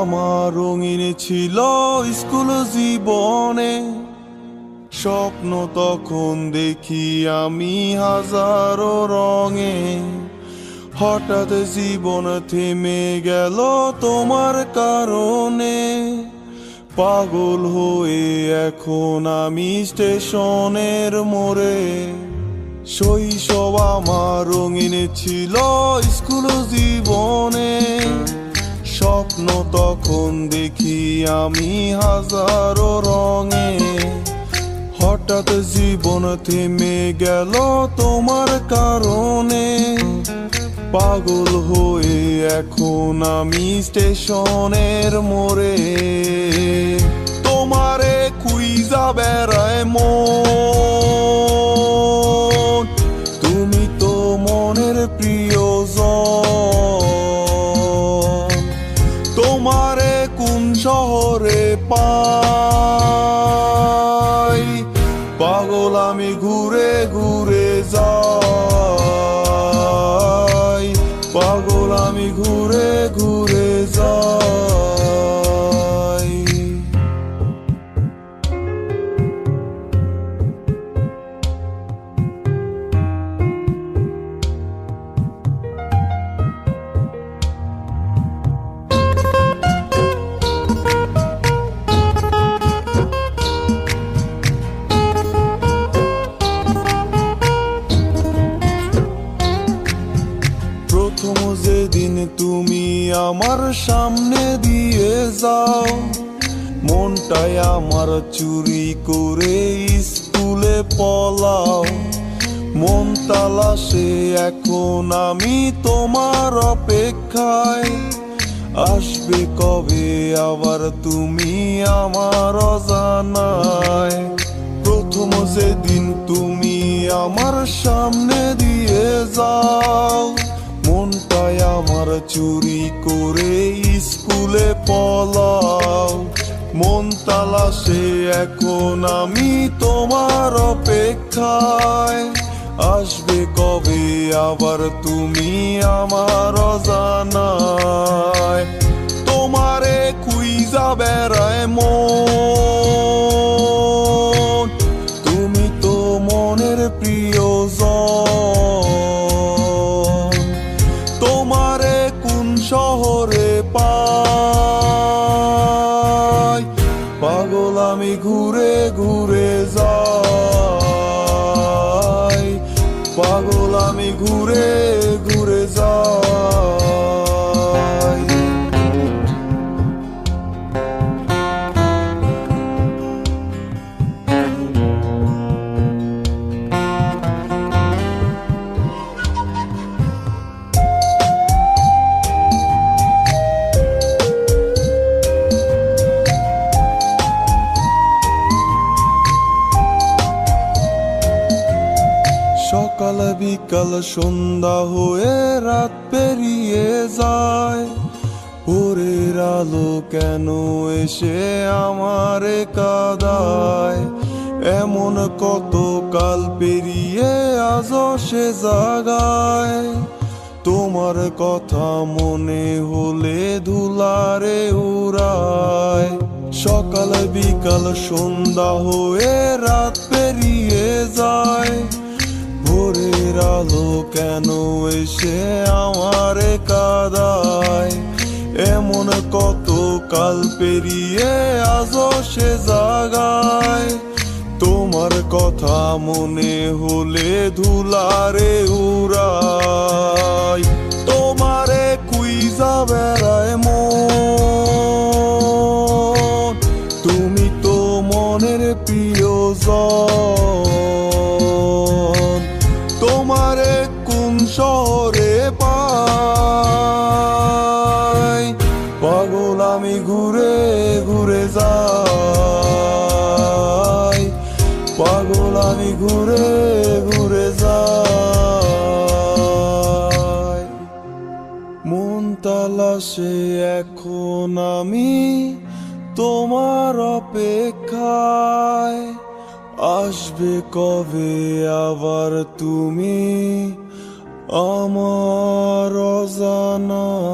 আমার রঙিন ছিল স্কুল জীবনে, স্বপ্ন তখন দেখি আমি হাজারো রঙে। হঠাৎ জীবন থেমে গেল তোমার কারণে, পাগল হয়ে এখন আমি স্টেশনের মোড়ে। শৈশব আমার রঙিন ছিল স্কুল জীবনে, স্বপ্ন তখন দেখি আমি হাজারো রঙে। হঠাৎ জীবন থেমে গেল তোমার কারণে, পাগল হয়ে এখন আমি স্টেশনের মোড়ে। তোমারে খুঁজা বেড়ায় মন, তুমি তো মনের প্রিয়জন। তোমারে কোন শহরে পাই, পাগল আমি ঘুরে ঘুরে যাই, পাগল আমি ঘুরে ঘুরে যাই। প্রথম যেদিন তুমি আমার সামনে দিয়ে যাও, মনটাই আমার চুরি করে স্কুলে পলাও। মন তালাশে এখন আমি তোমার অপেক্ষায়, আসবে কবে আবার তুমি আমার অজানায়। প্রথম যেদিন তুমি আমার সামনে দিয়ে যাও, মনটাই আমার চুরি করে স্কুলে পলাও। মন তালাশে এখন আমি তোমার অপেক্ষায়, আসবে কবে আবার তুমি আমার অজানায়। তোমারে খুঁজা বেড়ায় মন, তুমি তো মনের প্রিয়জন। তোমারে কোন শহরে পাই, পাগল আমি ঘুরে ঘুরে যাই, পাগল আমি ঘুরে ঘুরে যাই। সকাল বিকাল সন্ধ্যা হয়ে রাত পেরিয়ে যায়, ভোরের আলো কেন এসে আমারে কাঁদায়। এমন কত কাল পেরিয়ে আজও সে জাগায়, তোমার কথা মনে হলে ধুলারে উড়ায়। সকাল বিকাল সন্ধ্যা হয়ে রাত পেরিয়ে যায়, ভোরের আলো কেন এসে আমারে কাঁদায়। এমন কত কাল পেরিয়ে আজও সে জাগায়, তোমার কথা মনে হলে ধুলারে উড়ায়। তোমারে খুঁজা বেড়ায় মন, তুমি তো মনের প্রিয়জন। তোমারে কোন শহরে পাই, পাগল আমি ঘুরে ঘুরে যাই, পাগল আমি ঘুরে ঘুরে যাই। মন তালাশে এখন আমি তোমার অপেক্ষায়, আসবে কবে আবার তুমি আমার অজানায়।